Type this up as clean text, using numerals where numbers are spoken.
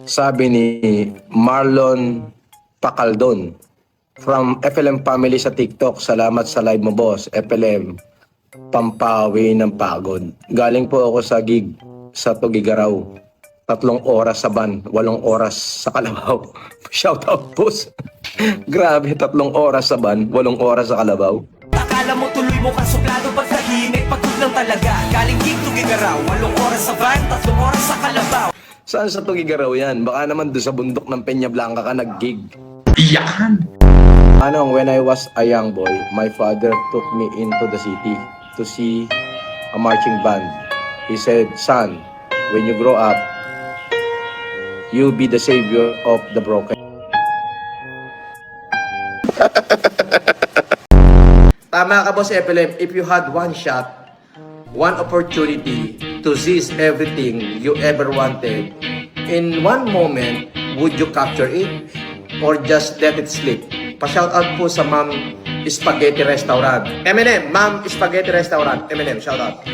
Sabi ni Marlon Pacaldon from FLM family sa TikTok. Salamat sa live mo, boss. FLM, pampawi ng pagod. Galing po ako sa gig sa Tugigaraw. 3 oras sa van, 8 oras sa Kalabaw. Shout out, boss. Grabe, 3 oras sa van, 8 oras sa Kalabaw. Akala mo tuloy mo kang suplado pagkahimik, pagod lang talaga. Galing gig Tugigaraw, 8 oras sa van, 3 oras sa Kalabaw. Saan sa Tugigaraw yan? Baka naman doon sa bundok ng Peña Blanca ka nag-gig. Iyakan! When I was a young boy, my father took me into the city to see a marching band. He said, son, when you grow up, you'll be the savior of the broken. Tama ka, Boss FLM. If you had one shot, one opportunity to seize everything you ever wanted, in one moment, would you capture it or just let it slip? Pa-shoutout po sa Ma'am Spaghetti Restaurant. Eminem, Ma'am Spaghetti Restaurant. Eminem, shoutout.